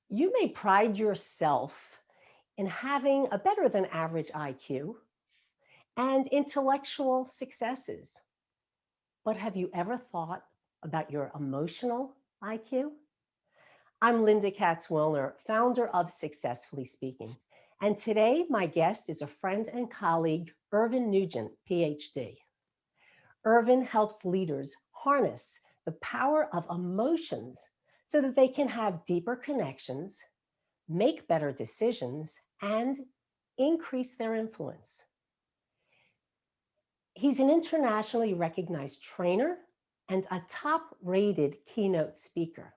You may pride yourself in having a better than average IQ and intellectual successes. But have you ever thought about your emotional IQ? I'm Lynda Katz Wilner, founder of Successfully Speaking. And today, my guest is a friend and colleague, Irvine Nugent, PhD. Irvine helps leaders harness the power of emotions so that they can have deeper connections, make better decisions, and increase their influence. He's an internationally recognized trainer and a top-rated keynote speaker.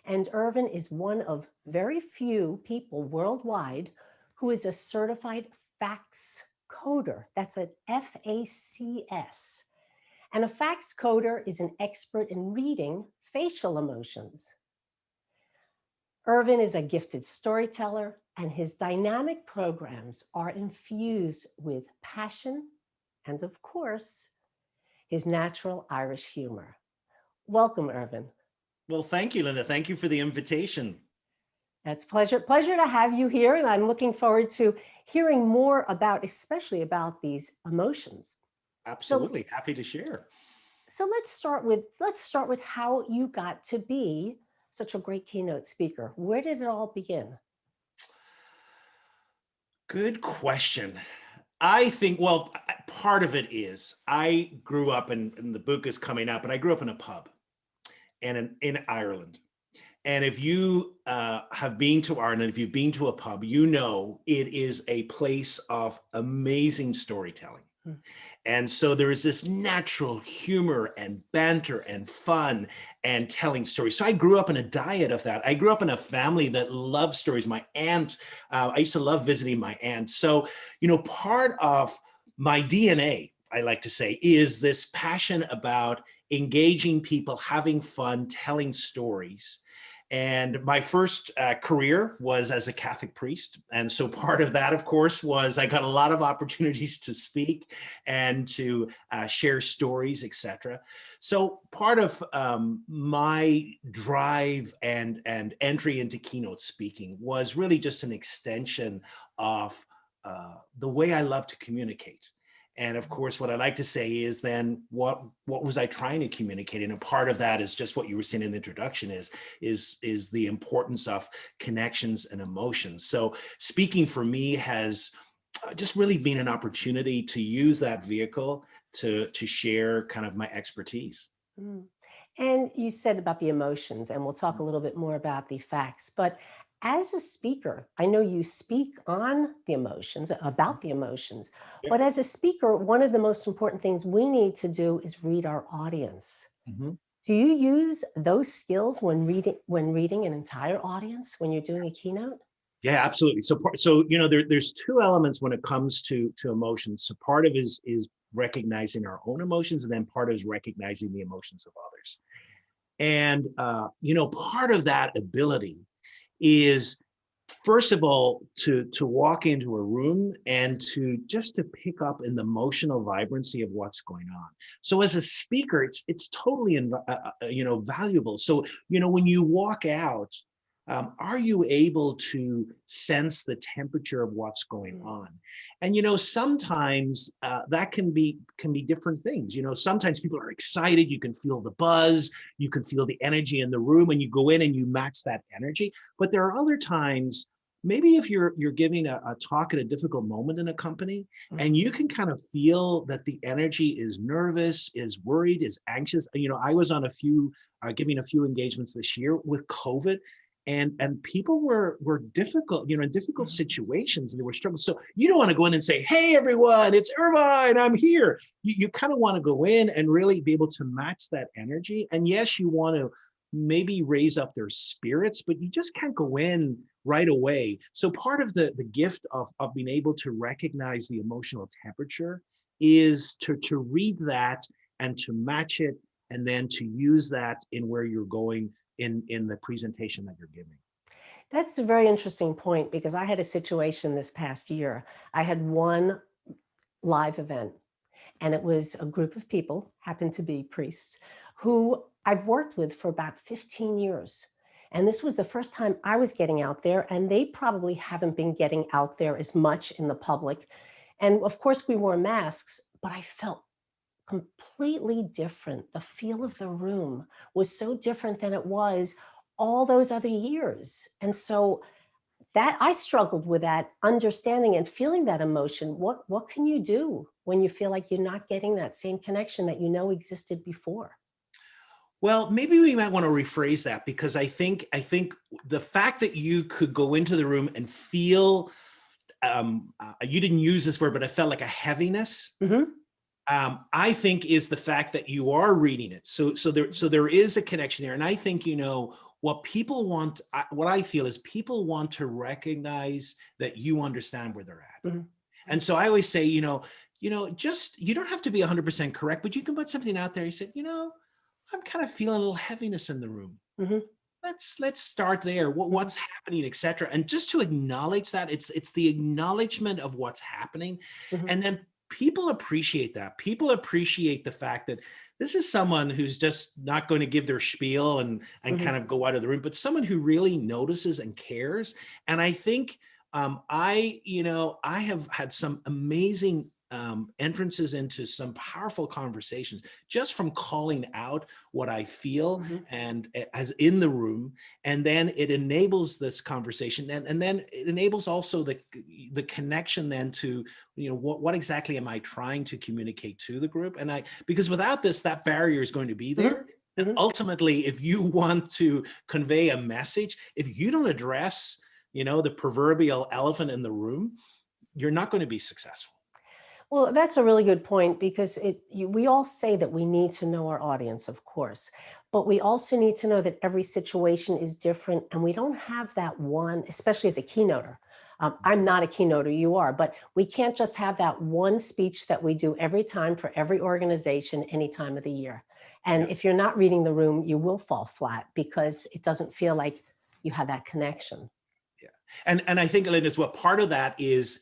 And Irvine is one of very few people worldwide who is a certified FACS coder. That's an FACS. And a FACS coder is an expert in reading facial emotions. Irvine is a gifted storyteller, and his dynamic programs are infused with passion and, of course, his natural Irish humor. Welcome, Irvine. Well, thank you, Linda. Thank you for the invitation. It's pleasure to have you here, and I'm looking forward to hearing more about, especially about these emotions. Absolutely. Happy to share. So let's start with how you got to be such a great keynote speaker. Where did it all begin? Good question. I think, well, part of it is I grew up, and the book is coming up, but I grew up in a pub and in Ireland. And if you have been to Ireland, if you've been to a pub, you know it is a place of amazing storytelling. And so there is this natural humor and banter and fun and telling stories. So I grew up in a diet of that. I grew up in a family that loved stories. My aunt, I used to love visiting my aunt. So, part of my DNA, I like to say, is this passion about engaging people, having fun, telling stories. And my first career was as a Catholic priest. And so part of that, of course, was I got a lot of opportunities to speak and to share stories, etc. So part of my drive and entry into keynote speaking was really just an extension of the way I love to communicate. And of course, what I like to say is then what was I trying to communicate? And a part of that is just what you were saying in the introduction is the importance of connections and emotions. So speaking for me has just really been an opportunity to use that vehicle to share kind of my expertise. Mm. And you said about the emotions, and we'll talk a little bit more about the facts, but as a speaker, I know you speak on the emotions, about the emotions, Yeah. but as a speaker, one of the most important things we need to do is read our audience. Mhm. Do you use those skills when reading an entire audience, when you're doing a keynote? Yeah, absolutely. So there's two elements when it comes to emotions. So part of is recognizing our own emotions, and then part is recognizing the emotions of others. And part of that ability is, first of all, to walk into a room and to pick up in the emotional vibrancy of what's going on. So as a speaker, it's totally valuable. So when you walk out, are you able to sense the temperature of what's going on? And sometimes that can be different things. Sometimes people are excited. You can feel the buzz. You can feel the energy in the room, and you go in and you match that energy. But there are other times, maybe if you're giving a talk at a difficult moment in a company, and you can kind of feel that the energy is nervous, is worried, is anxious. I was on giving a few engagements this year with COVID, and people were difficult, in difficult situations, and they were struggling. So you don't want to go in and say, "Hey, everyone, it's Irvine, I'm here." You kind of want to go in and really be able to match that energy. And yes, you want to maybe raise up their spirits, but you just can't go in right away. So part of the gift of being able to recognize the emotional temperature is to read that and to match it, and then to use that in where you're going in the presentation that you're giving. That's a very interesting point, because I had a situation this past year. I had one live event, and it was a group of people, happened to be priests, who I've worked with for about 15 years. And this was the first time I was getting out there, and they probably haven't been getting out there as much in the public. And of course, we wore masks, but I felt completely different. The feel of the room was so different than it was all those other years. And so that I struggled with that understanding and feeling that emotion. What can you do when you feel like you're not getting that same connection that you know existed before? Well, maybe we might want to rephrase that, because I think the fact that you could go into the room and feel, you didn't use this word, but I felt like a heaviness. Hmm. I think is the fact that you are reading it. So there is a connection there. And I think, what people want, what I feel is people want to recognize that you understand where they're at. Hmm. And so I always say, just, you don't have to be 100% correct, but you can put something out there. You said, I'm kind of feeling a little heaviness in the room. Hmm. Let's start there. What's happening, etc. And just to acknowledge that, it's the acknowledgement of what's happening. Hmm. And then people appreciate that. People appreciate the fact that this is someone who's just not going to give their spiel and Hmm. kind of go out of the room, but someone who really notices and cares. And I think I have had some amazing entrances into some powerful conversations just from calling out what I feel Hmm. and as in the room. And then it enables this conversation, and then it enables also the connection then to, what exactly am I trying to communicate to the group? And because without this, that barrier is going to be Hmm. there. And Hmm. ultimately, if you want to convey a message, if you don't address, the proverbial elephant in the room, you're not going to be successful. Well, that's a really good point because we all say that we need to know our audience, of course, but we also need to know that every situation is different and we don't have that one, especially as a keynoter. I'm not a keynoter, you are, but we can't just have that one speech that we do every time for every organization, any time of the year. Yeah. And if you're not reading the room, you will fall flat because it doesn't feel like you have that connection. Yeah. And I think, Lynda, as well, part of that is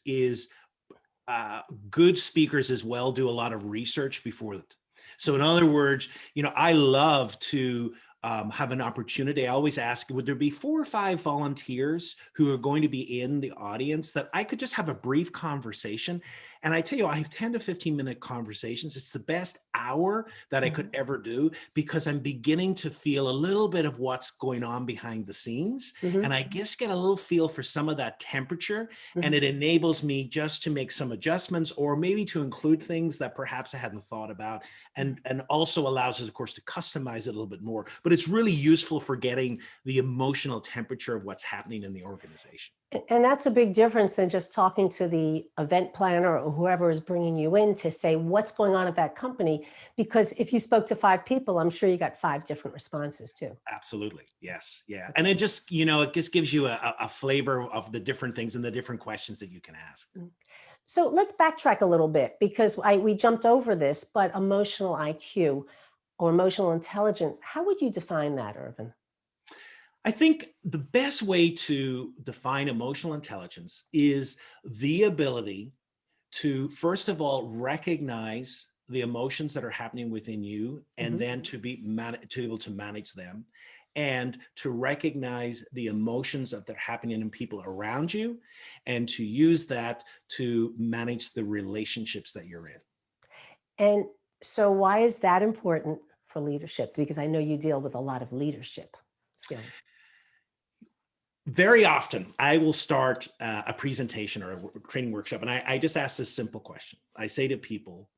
good speakers as well do a lot of research before it. So in other words, I love to have an opportunity. I always ask, would there be 4 or 5 volunteers who are going to be in the audience that I could just have a brief conversation? And I tell you, I have 10 to 15-minute conversations. It's the best hour that I could ever do, because I'm beginning to feel a little bit of what's going on behind the scenes. Hmm. And I just get a little feel for some of that temperature. And Hmm. it enables me just to make some adjustments, or maybe to include things that perhaps I hadn't thought about. And also allows us, of course, to customize it a little bit more. But it's really useful for getting the emotional temperature of what's happening in the organization. And that's a big difference than just talking to the event planner or whoever is bringing you in to say what's going on at that company. Because if you spoke to 5 people, I'm sure you got 5 different responses too. Absolutely. Yes. Yeah. And it just, it just gives you a flavor of the different things and the different questions that you can ask. Mm. So let's backtrack a little bit because we jumped over this, but emotional IQ or emotional intelligence, how would you define that, Irvin? I think the best way to define emotional intelligence is the ability to, first of all, recognize the emotions that are happening within you, and Hmm. then to to able to manage them, and to recognize the emotions that are happening in people around you, and to use that to manage the relationships that you're in. And so why is that important for leadership? Because I know you deal with a lot of leadership skills. Very often, I will start a presentation or a training workshop, and I just ask this simple question. I say to people,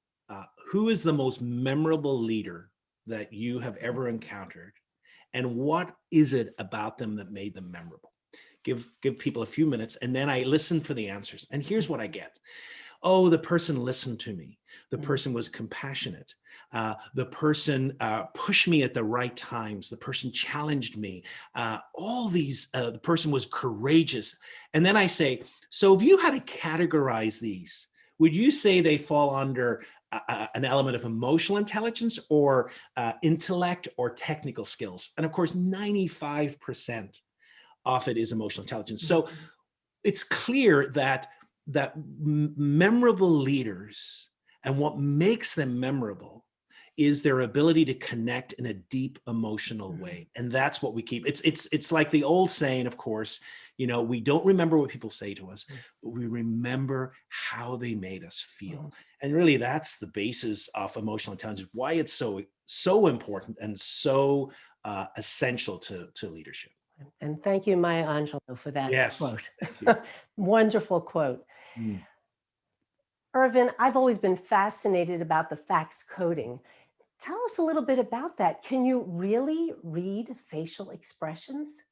who is the most memorable leader that you have ever encountered? And what is it about them that made them memorable? Give people a few minutes, and then I listen for the answers. And here's what I get. Oh, the person listened to me. The Mhm. person was compassionate. The person pushed me at the right times. The person challenged me. All these, the person was courageous. And then I say, so if you had to categorize these, would you say they fall under an element of emotional intelligence, or intellect, or technical skills? And of course, 95% of it is emotional intelligence. So Mhm. it's clear that memorable leaders, and what makes them memorable, is their ability to connect in a deep emotional way. And that's what we keep. It's like the old saying, of course, we don't remember what people say to us, but we remember how they made us feel. And really that's the basis of emotional intelligence, why it's so important and so essential to leadership. And thank you, Maya Angelou, for that Yes. quote. Thank you. Wonderful quote. Mm. Irvine, I've always been fascinated about the facts coding. Tell us a little bit about that. Can you really read facial expressions?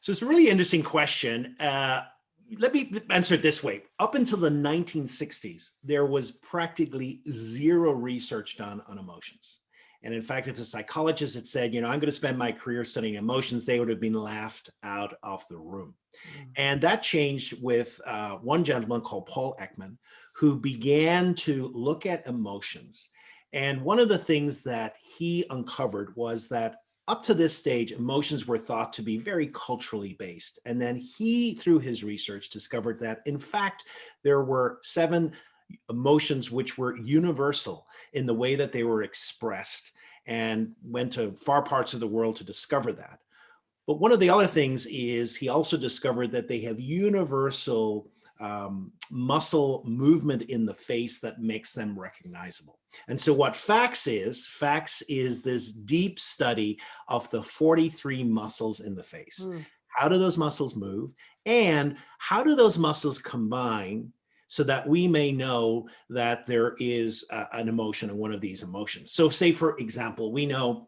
So it's a really interesting question. Let me answer it this way. Up until the 1960s, there was practically zero research done on emotions. And in fact, if a psychologist had said, I'm going to spend my career studying emotions, they would have been laughed out of the room. And that changed with one gentleman called Paul Ekman, who began to look at emotions. And one of the things that he uncovered was that up to this stage, emotions were thought to be very culturally based. And then he, through his research, discovered that, in fact, there were 7 emotions which were universal in the way that they were expressed, and went to far parts of the world to discover that. But one of the other things is he also discovered that they have universal muscle movement in the face that makes them recognizable. And so what facts is this deep study of the 43 muscles in the face. How do those muscles move? And how do those muscles combine so that we may know that there is an emotion in one of these emotions? So say, for example, we know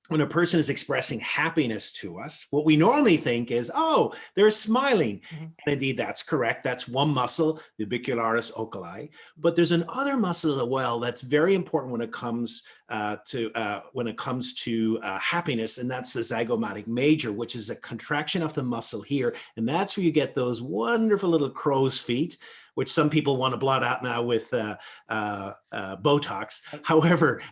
when a person is expressing happiness to us, what we normally think is, oh, they're smiling. And indeed, that's correct. That's one muscle, the orbicularis oculi. But there's another muscle as well that's very important when it comes to happiness, and that's the zygomatic major, which is a contraction of the muscle here. And that's where you get those wonderful little crow's feet, which some people want to blot out now with Botox. However,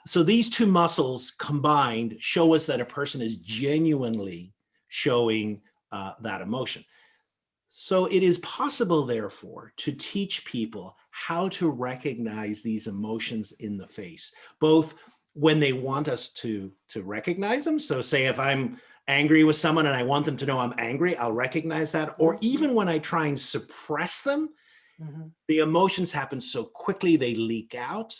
so these 2 muscles combined show us that a person is genuinely showing that emotion. So it is possible, therefore, to teach people how to recognize these emotions in the face, both when they want us to recognize them. So say if I'm angry with someone and I want them to know I'm angry, I'll recognize that. Or even when I try and suppress them, the emotions happen so quickly they leak out,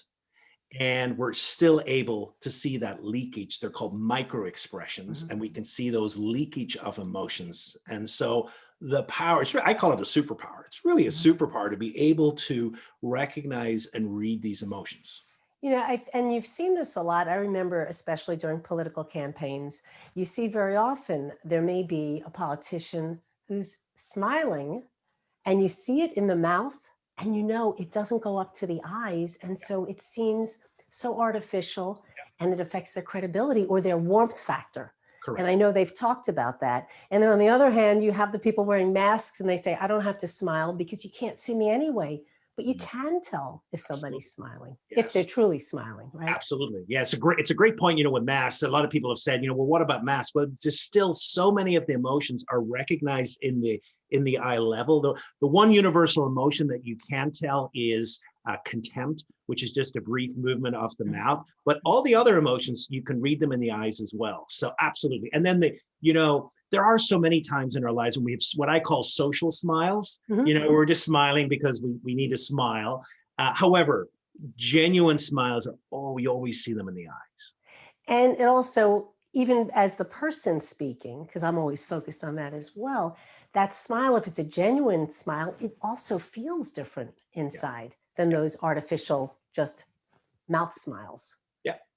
and we're still able to see that leakage. They're called micro expressions, and we can see those leakage of emotions. And so the power, I call it a superpower. It's really a superpower to be able to recognize and read these emotions. And you've seen this a lot. I remember, especially during political campaigns, you see very often there may be a politician who's smiling, and you see it in the mouth, and it doesn't go up to the eyes. And so it seems so artificial, and it affects their credibility or their warmth factor. Correct. And I know they've talked about that. And then on the other hand, you have the people wearing masks and they say, I don't have to smile because you can't see me anyway. But you can tell if somebody's smiling, if they're truly smiling, right? Absolutely. Yeah, it's a great point, with masks. A lot of people have said, well, what about masks? Well, there's still so many of the emotions are recognized in the eye level. The one universal emotion that you can tell is contempt, which is just a brief movement of the mouth. But all the other emotions, you can read them in the eyes as well. So absolutely. And then there are so many times in our lives when we have what I call social smiles. We're just smiling because we need to smile. However, genuine smiles you always see them in the eyes. And it also, even as the person speaking, because I'm always focused on that as well, that smile, if it's a genuine smile, it also feels different inside than those artificial, just mouth smiles.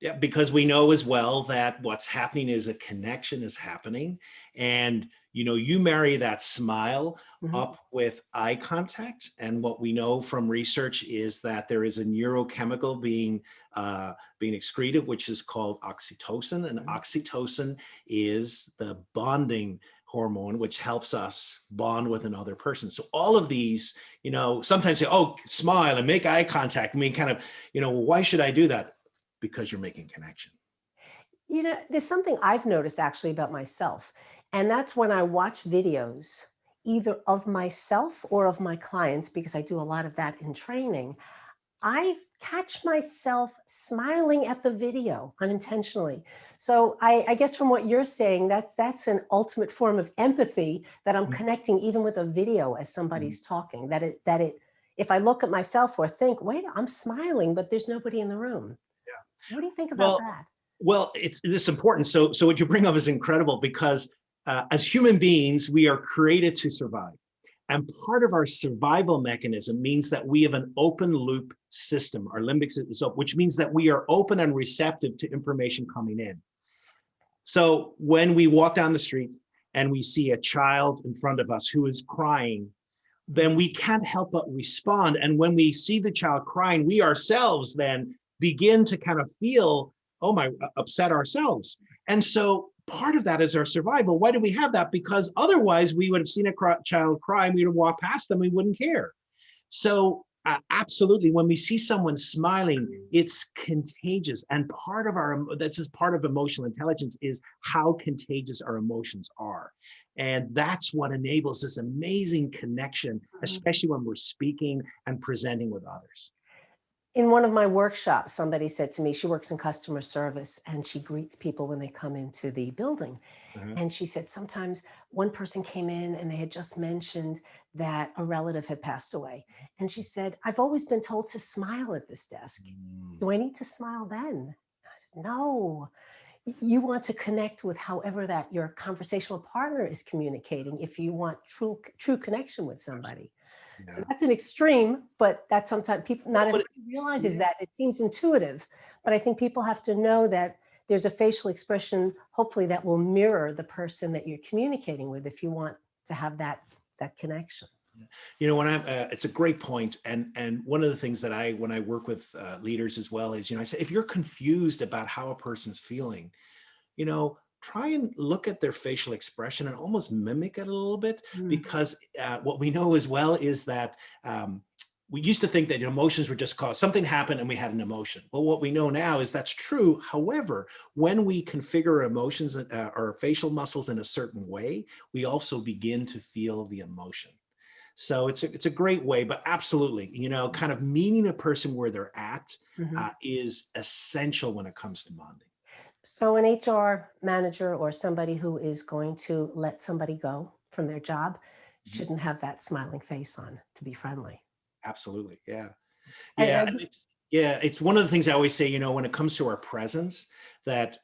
Yeah, because we know as well that what's happening is a connection is happening. And, you marry that smile up with eye contact. And what we know from research is that there is a neurochemical being excreted, which is called oxytocin. And oxytocin is the bonding hormone, which helps us bond with another person. So all of these, sometimes say, oh, smile and make eye contact. I mean, kind of, why should I do that? Because you're making connection. There's something I've noticed actually about myself, and that's when I watch videos, either of myself or of my clients, because I do a lot of that in training, I catch myself smiling at the video unintentionally. So I guess from what you're saying, that's an ultimate form of empathy, that I'm connecting even with a video as somebody's talking, that if I look at myself or think, wait, I'm smiling, but there's nobody in the room. Yeah. What do you think about Well, that? well, it's important. So what you bring up is incredible because as human beings, we are created to survive. And part of our survival mechanism means that we have an open loop system, our limbic system, which means that we are open and receptive to information coming in. So when we walk down the street and we see a child in front of us who is crying, then we can't help but respond. And when we see the child crying, we ourselves then begin to kind of feel, oh my, upset ourselves. And so part of that is our survival. Why do we have that? Because otherwise we would have seen a child cry and we would have walked past them, we wouldn't care. So absolutely, when we see someone smiling, it's contagious. And part of that's just part of emotional intelligence, is how contagious our emotions are. And that's what enables this amazing connection, especially when we're speaking and presenting with others. In one of my workshops, somebody said to me, she works in customer service and she greets people when they come into the building. Uh-huh. And she said sometimes one person came in and they had just mentioned that a relative had passed away. And she said, I've always been told to smile at this desk. Do I need to smile then? I said, no. You want to connect with however that your conversational partner is communicating, if you want true connection with somebody. So Yeah. that's an extreme, but that's sometimes people, not But everybody realizes yeah. that. It seems intuitive, but I think people have to know that there's a facial expression, hopefully, that will mirror the person that you're communicating with, if you want to have that connection. You know, when it's a great point, and one of the things that when I work with leaders as well is, I say, if you're confused about how a person's feeling, try and look at their facial expression and almost mimic it a little bit, because what we know as well is that we used to think that emotions were just caused, something happened and we had an emotion. Well, what we know now is that's true. However, when we configure emotions, our facial muscles in a certain way, we also begin to feel the emotion. So it's a great way, but absolutely, kind of meeting a person where they're at is essential when it comes to bonding. So an HR manager or somebody who is going to let somebody go from their job Mhm. shouldn't have that smiling face on to be friendly. Absolutely. Yeah. I, Yeah. I, And it's one of the things I always say, when it comes to our presence, that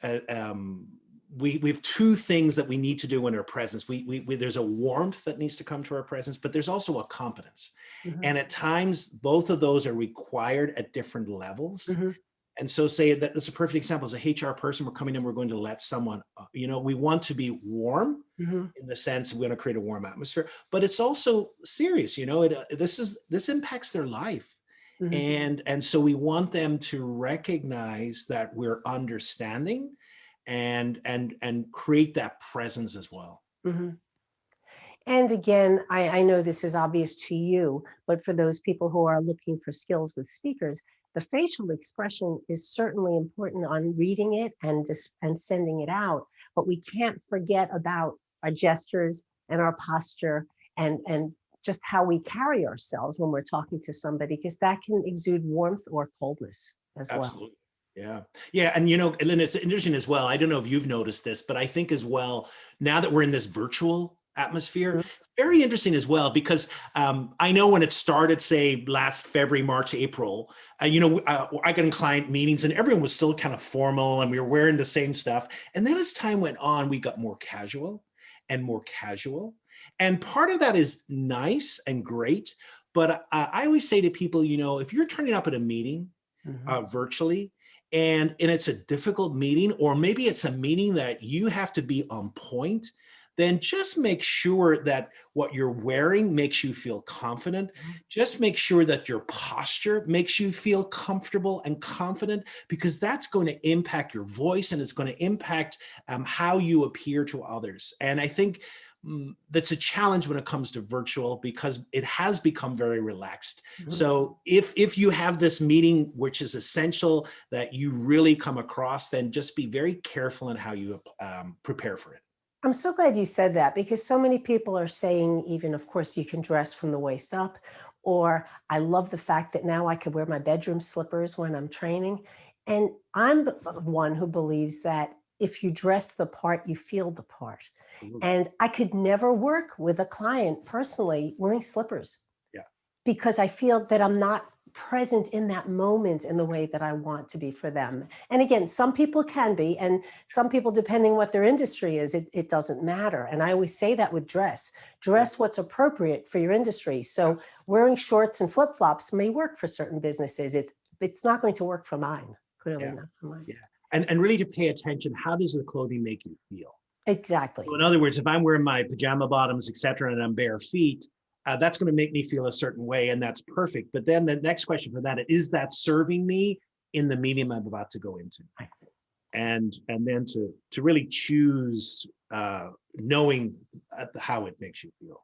we have two things that we need to do in our presence. There's a warmth that needs to come to our presence, but there's also a competence. Mhm, And at times, both of those are required at different levels. mhm, And so say that's a perfect example. As a HR person, we're coming in, we're going to let someone, we want to be warm mhm, in the sense we're going to create a warm atmosphere, but it's also serious. This impacts their life. mhm, And so we want them to recognize that we're understanding and create that presence as well. mhm. And again, I know this is obvious to you, but for those people who are looking for skills with speakers, the facial expression is certainly important on reading it and sending it out. But we can't forget about our gestures and our posture and just how we carry ourselves when we're talking to somebody, because that can exude warmth or coldness as well. Absolutely. Yeah. Yeah. And, Lynn, it's interesting as well. I don't know if you've noticed this, but I think as well, now that we're in this virtual atmosphere, Mhm, it's very interesting as well, because I know when it started, say last February, March, April, I got in client meetings and everyone was still kind of formal and we were wearing the same stuff. And then as time went on, we got more casual and more casual. And part of that is nice and great. But I always say to people, if you're turning up at a meeting, mhm, virtually, and it's a difficult meeting, or maybe it's a meeting that you have to be on point, then just make sure that what you're wearing makes you feel confident. Just make sure that your posture makes you feel comfortable and confident, because that's going to impact your voice and it's going to impact how you appear to others. And I think that's a challenge when it comes to virtual, because it has become very relaxed. mhm. So if you have this meeting, which is essential that you really come across, then just be very careful in how you prepare for it. I'm so glad you said that, because so many people are saying, even, of course, you can dress from the waist up, Or I love the fact that now I could wear my bedroom slippers when I'm training. And I'm one who believes that if you dress the part, you feel the part. Absolutely. And I could never work with a client personally wearing slippers Yeah. because I feel that I'm not present in that moment in the way that I want to be for them. And again, some people can be, and some people, depending what their industry is, it doesn't matter. And I always say that with dress what's appropriate for your industry. So wearing shorts and flip-flops may work for certain businesses. It's not going to work for mine, clearly Yeah. not for mine. Yeah. And really to pay attention, how does the clothing make you feel? Exactly. So in other words, if I'm wearing my pajama bottoms, et cetera, and I'm bare feet, that's going to make me feel a certain way, and that's perfect. But then the next question for that is that serving me in the medium I'm about to go into? And then to really choose knowing how it makes you feel.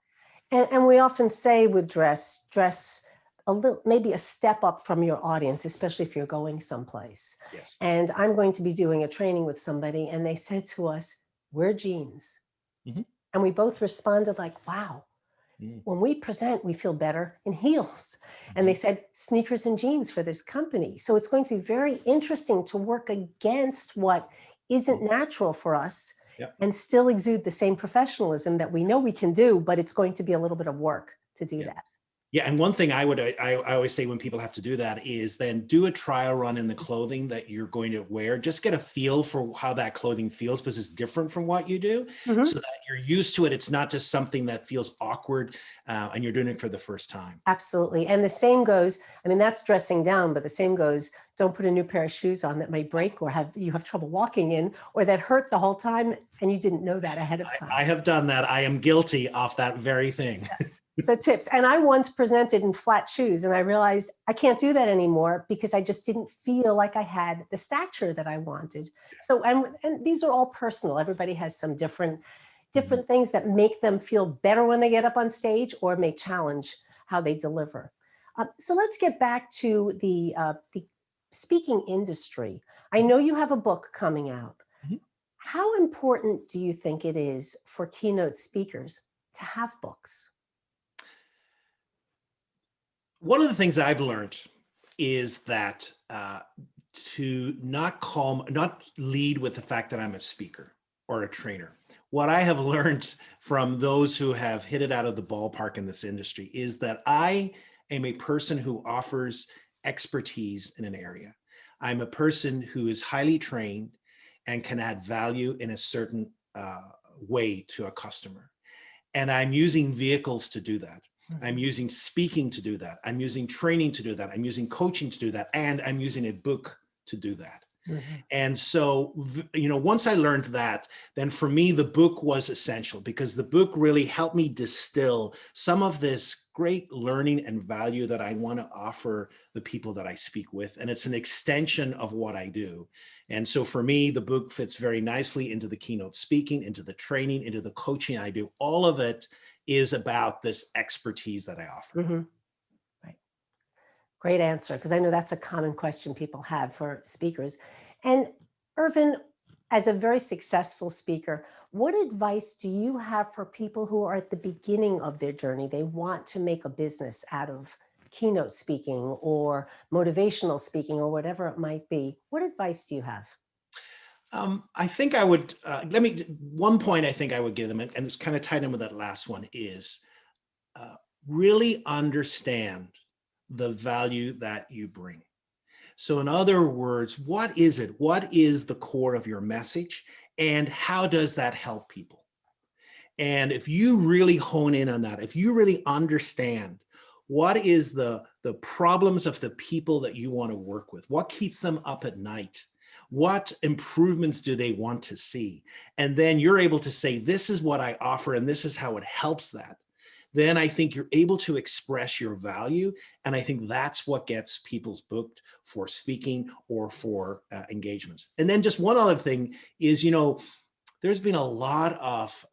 And we often say with dress a little, maybe a step up from your audience, especially if you're going someplace. Yes. And I'm going to be doing a training with somebody, and they said to us, wear jeans. Mm-hmm. And we both responded like, wow. Mm-hmm. When we present, we feel better in heels. And they said sneakers and jeans for this company. So it's going to be very interesting to work against what isn't natural for us. Yep. And still exude the same professionalism that we know we can do, but it's going to be a little bit of work to do that. Yeah, and one thing I always say when people have to do that is then do a trial run in the clothing that you're going to wear. Just get a feel for how that clothing feels, because it's different from what you do, so that you're used to it. It's not just something that feels awkward and you're doing it for the first time. Absolutely. And the same goes, I mean, that's dressing down, but the same goes, don't put a new pair of shoes on that might break or you have trouble walking in, or that hurt the whole time and you didn't know that ahead of time. I have done that. I am guilty of that very thing. So tips. And I once presented in flat shoes and I realized I can't do that anymore because I just didn't feel like I had the stature that I wanted. So, and these are all personal. Everybody has some different things that make them feel better when they get up on stage or may challenge how they deliver. So let's get back to the speaking industry. I know you have a book coming out. How important do you think it is for keynote speakers to have books? One of the things that I've learned is that to not lead with the fact that I'm a speaker or a trainer. What I have learned from those who have hit it out of the ballpark in this industry is that I am a person who offers expertise in an area. I'm a person who is highly trained and can add value in a certain way to a customer. And I'm using vehicles to do that. I'm using speaking to do that. I'm using training to do that. I'm using coaching to do that. And I'm using a book to do that. And so, once I learned that, then for me, the book was essential because the book really helped me distill some of this great learning and value that I want to offer the people that I speak with. And it's an extension of what I do. And so for me, the book fits very nicely into the keynote speaking, into the training, into the coaching I do. All of it is about this expertise that I offer. Right. Great answer, because I know that's a common question people have for speakers. And Irvine, as a very successful speaker, what advice do you have for people who are at the beginning of their journey? They want to make a business out of keynote speaking or motivational speaking or whatever it might be. What advice do you have? I think I would, one point I think I would give them, and it's kind of tied in with that last one, is really understand the value that you bring. So in other words, what is it? What is the core of your message? And how does that help people? And if you really hone in on that, if you really understand what is the problems of the people that you want to work with, what keeps them up at night, what improvements do they want to see? And then you're able to say, this is what I offer and this is how it helps that. Then I think you're able to express your value. And I think that's what gets people booked for speaking or for engagements. And then just one other thing is, there's been a lot of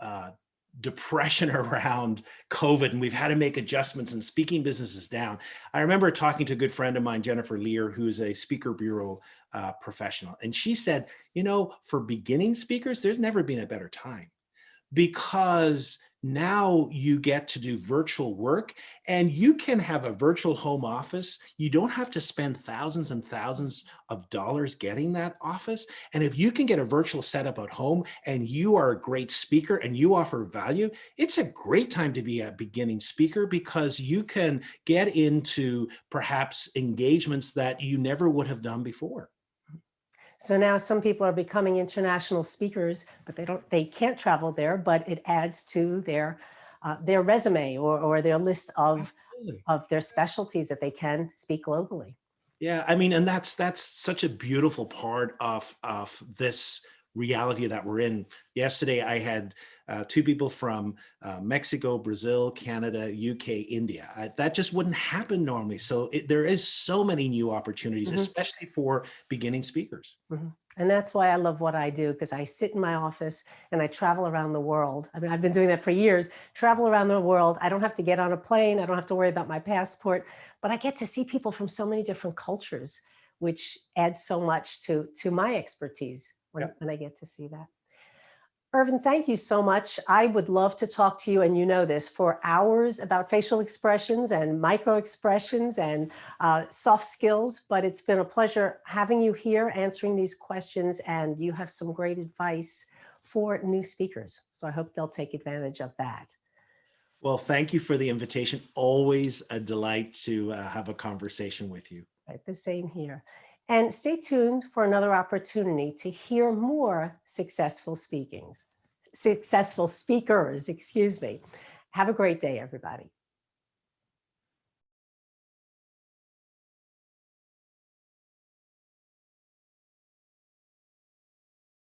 depression around COVID, and we've had to make adjustments and speaking business is down. I remember talking to a good friend of mine, Jennifer Lear, who's a speaker bureau professional. And she said, for beginning speakers, there's never been a better time because now you get to do virtual work, and you can have a virtual home office. You don't have to spend thousands and thousands of dollars getting that office. And if you can get a virtual setup at home and you are a great speaker and you offer value, it's a great time to be a beginning speaker, because you can get into perhaps engagements that you never would have done before. So now some people are becoming international speakers, but they can't travel there, but it adds to their resume, or their list Absolutely. of their specialties that they can speak globally. Yeah, I mean, and that's such a beautiful part of this reality that we're in. Yesterday, I had two people from Mexico, Brazil, Canada, UK, India. That just wouldn't happen normally. So there is so many new opportunities, Mhm. especially for beginning speakers. Mhm. And that's why I love what I do, because I sit in my office and I travel around the world. I mean, I've been doing that for years, travel around the world. I don't have to get on a plane. I don't have to worry about my passport, but I get to see people from so many different cultures, which adds so much to my expertise Yeah. when I get to see that. Irvin, thank you so much. I would love to talk to you, and you know this, for hours about facial expressions and micro expressions and soft skills, but it's been a pleasure having you here answering these questions, and you have some great advice for new speakers. So I hope they'll take advantage of that. Well, thank you for the invitation. Always a delight to have a conversation with you. Right, the same here. And stay tuned for another opportunity to hear more successful speakers, excuse me. Have a great day, everybody.